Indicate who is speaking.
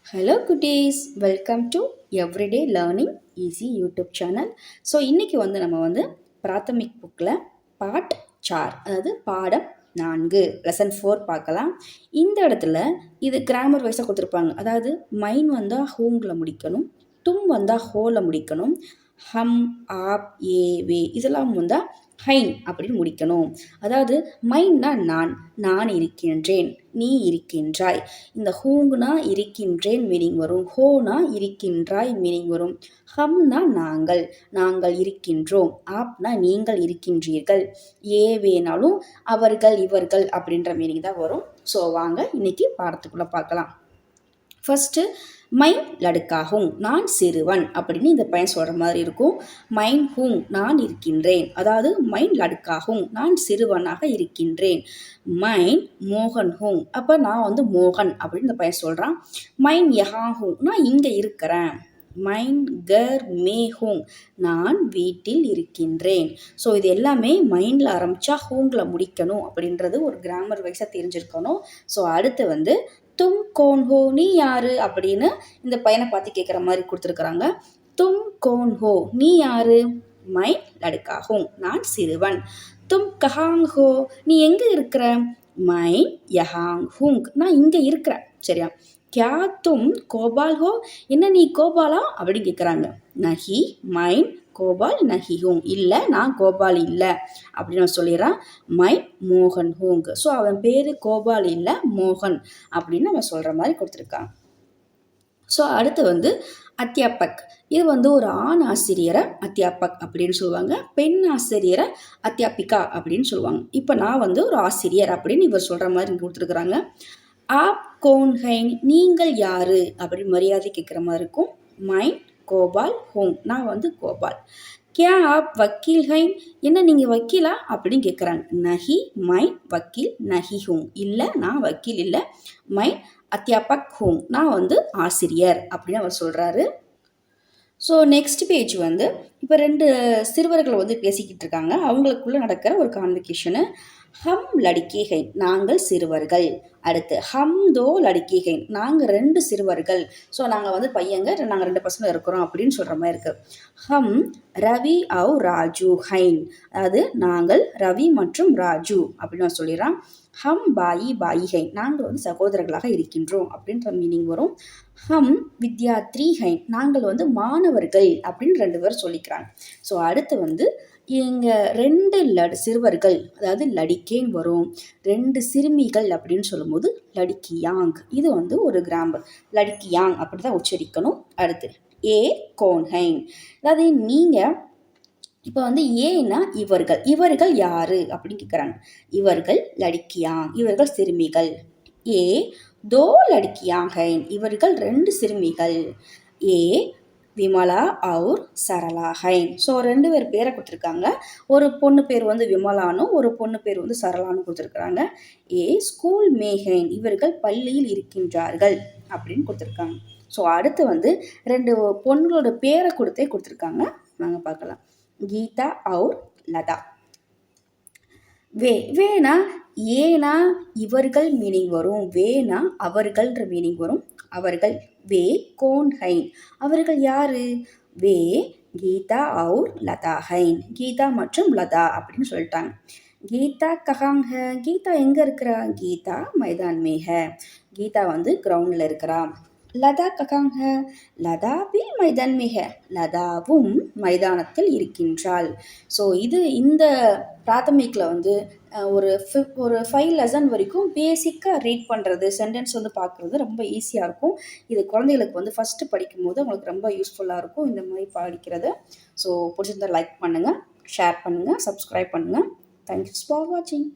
Speaker 1: Hello குட்டீஸ், welcome to everyday learning easy YouTube channel. So இன்றைக்கி நம்ம பிராத்தமிக் புக்கில் பார்ட் 4, அதாவது பாடம் 4 லெசன் 4 பார்க்கலாம். இந்த இடத்துல இது கிராமர் வைஸாக கொடுத்துருப்பாங்க. அதாவது மைன் வந்தால் ஹோங்கில் முடிக்கணும், டும் வந்தால் ஹோவில் முடிக்கணும், ஹம், ஆப், ஏ, வே இதெல்லாம் வந்தால் ஹைன் அப்படின்னு முடிக்கணும். அதாவது மைன்னா நான் இருக்கின்றேன், நீ இருக்கின்றாய். இந்த ஹூங்னா இருக்கின்றேன் மீனிங் வரும், ஹோனா இருக்கின்றாய் மீனிங் வரும், ஹம்னா நாங்கள் இருக்கின்றோம், ஆப்னா நீங்கள் இருக்கின்றீர்கள், ஏவேனாலும் அவர்கள் இவர்கள் அப்படின்ற மீனிங் தான் வரும். ஸோ வாங்க இன்னைக்கு பாடத்துக்குள்ளே பார்க்கலாம். ஃபஸ்ட்டு மைன் லடுக்காகும், நான் சிறுவன் அப்படின்னு இந்த பையன் சொல்கிற மாதிரி இருக்கும். மைன் ஹூங், நான் இருக்கின்றேன். அதாவது மைன் லடுக்காகும், நான் சிறுவனாக இருக்கின்றேன். மைன் மோகன் ஹூங், அப்போ நான் மோகன் அப்படின்னு இந்த பையன் சொல்கிறான். மைன் யஹா ஹூங், நான் இங்கே இருக்கிறேன். மைன் கர் மே ஹூங், நான் வீட்டில் இருக்கின்றேன். ஸோ இது எல்லாமே மைண்டில் ஆரம்பித்தா ஹூங்கில் முடிக்கணும் அப்படின்றது ஒரு கிராமர் வைஸாக தெரிஞ்சிருக்கணும். ஸோ அடுத்து தும் கோன் ஹோ, நீ யாரு அப்படின்னு இந்த பையனை பார்த்து கேட்குற மாதிரி கொடுத்துருக்குறாங்க. தும் கோன் ஹோ, நீ யாரு? மை லடுக்காகும், நான் சிறுவன். தும் கஹாங் ஹோ, நீ எங்கே இருக்கிற? மை யஹாங் ஹூங், நான் இங்கே இருக்கிறேன். சரியா? கியா தும் கோபால் ஹோ, என்ன நீ கோபாலா அப்படின்னு கேட்குறாங்க. நஹி மைன் கோபால் நஹி ஹூங், இல்லை நான் கோபால் இல்லை அப்படின்னு நான் சொல்லிடுறான். மை மோகன் ஹூங், ஸோ அவன் பேர் கோபால் இல்லை மோகன் அப்படின்னு அவன் சொல்கிற மாதிரி கொடுத்துருக்கான். ஸோ அடுத்து அத்தியாபக், இது ஒரு ஆண் ஆசிரியரை அத்தியாபக் அப்படின்னு சொல்லுவாங்க, பெண் ஆசிரியரை அத்தியாபிகா அப்படின்னு சொல்லுவாங்க. இப்போ நான் ஒரு ஆசிரியர் அப்படின்னு இவர் சொல்கிற மாதிரி கொடுத்துருக்குறாங்க. ஆப் கோன் ஹைன், நீங்கள் யாரு அப்படின்னு மரியாதை கேட்குற மாதிரி இருக்கும். மைன் கோபால் ஹோங், நான் கோபால். கியா ஆப் வக்கீல் ஹைன், என்ன நீங்கள் வக்கீலா அப்படின்னு கேட்குறாங்க. நஹி மைன் வக்கீல் நஹி ஹூங், இல்லை நான் வக்கீல் இல்லை. மைன் அத்தியாபக் ஹூங், நான் ஆசிரியர் அப்படின்னு அவர் சொல்கிறாரு. ஸோ நெக்ஸ்ட் பேஜ் இப்போ 2 சிறுவர்கள் பேசிக்கிட்டு இருக்காங்க. அவங்களுக்குள்ளே நடக்கிற ஒரு கான்வெகேஷனு. ஹம் லடுக்கே ஹை, நாங்கள் சிறுவர்கள். அடுத்து ஹம் தோ லடுக்கே ஹை, நாங்கள் 2 சிறுவர்கள். ஸோ நாங்கள் பையங்க, நாங்கள் 2 பசங்க இருக்கிறோம் அப்படின்னு சொல்கிற மாதிரி இருக்குது. ஹம் ரவி அவ் ராஜு ஹைன், அதாவது நாங்கள் ரவி மற்றும் ராஜு அப்படின்னு நான் சொல்லிடுறான். ஹம் பாயி பாயி ஹை, நாங்கள் சகோதரர்களாக இருக்கின்றோம் அப்படின்ற மீனிங் வரும். ஹம் வித்யாத்ரி ஹை, நாங்கள் மாணவர்கள் அப்படின்னு 2 பேர் சொல்லிக்கிறாங்க. ஸோ அடுத்து இங்கே 2 சிறுவர்கள், அதாவது லடிக்கேன்னு வரும். 2 சிறுமிகள் அப்படின்னு சொல்லும்போது லடிக்கியாங், இது ஒரு கிராமர். லடிக்கியாங் அப்படி தான் உச்சரிக்கணும். அடுத்து ஏ கோன்ஹைன், அதாவது நீங்கள் இப்போ ஏன்னா இவர்கள் யாரு அப்படின்னு கேட்குறாங்க. இவர்கள் லடிக்கியாங், இவர்கள் சிறுமிகள். ஏ தோ லடிக்கியாங் ஹைன், இவர்கள் 2 சிறுமிகள். ஏ விமலா அவுர் சரளா ஹைன், ஸோ 2 பேர் பேரை கொடுத்துருக்காங்க. ஒரு பொண்ணு பேர் விமலானும் ஒரு பொண்ணு பேர் சரளானும் கொடுத்துருக்குறாங்க. ஏ ஸ்கூல் மேஹைன், இவர்கள் பள்ளியில் இருக்கின்றார்கள் அப்படின்னு கொடுத்துருக்காங்க. ஸோ அடுத்து 2 பொண்ணுகளோட பேரை கொடுத்துருக்காங்க. நாங்கள் பார்க்கலாம். கீதா அவுர் லதா. வேனா ஏனா இவர்கள் மீனிங் வரும், வேனா அவர்கள்ன்ற மீனிங் வரும். அவர்கள் வே கோன் ஹைன், அவர்கள் யாரு? வே கீதா அவுர் லதா ஹைன், கீதா மற்றும் லதா அப்படின்னு சொல்லிட்டாங்க. கீதா கஹாங் ஹை, கீதா எங்கே இருக்கிறா? கீதா மைதான் மே ஹை, கீதா கிரவுண்டில் இருக்கிறா. லதா கஹாங் ஹை, லதா பி மைதான் மே ஹை, லதாவும் மைதானத்தில் இருக்கின்றாள். ஸோ இந்த பிராத்தமிக்கில் ஒரு 5 லெசன் வரைக்கும் பேசிக்காக ரீட் பண்ணுறது, சென்டென்ஸ் பார்க்குறது ரொம்ப ஈஸியாக இருக்கும். இது குழந்தைகளுக்கு ஃபஸ்ட்டு படிக்கும்போது அவங்களுக்கு ரொம்ப யூஸ்ஃபுல்லாக இருக்கும் இந்த மாதிரி படிக்கிறது. ஸோ பிடிச்சிருந்தால் லைக் பண்ணுங்கள், ஷேர் பண்ணுங்கள், சப்ஸ்கிரைப் பண்ணுங்கள். தேங்க்ஸ் ஃபார் வாட்சிங்.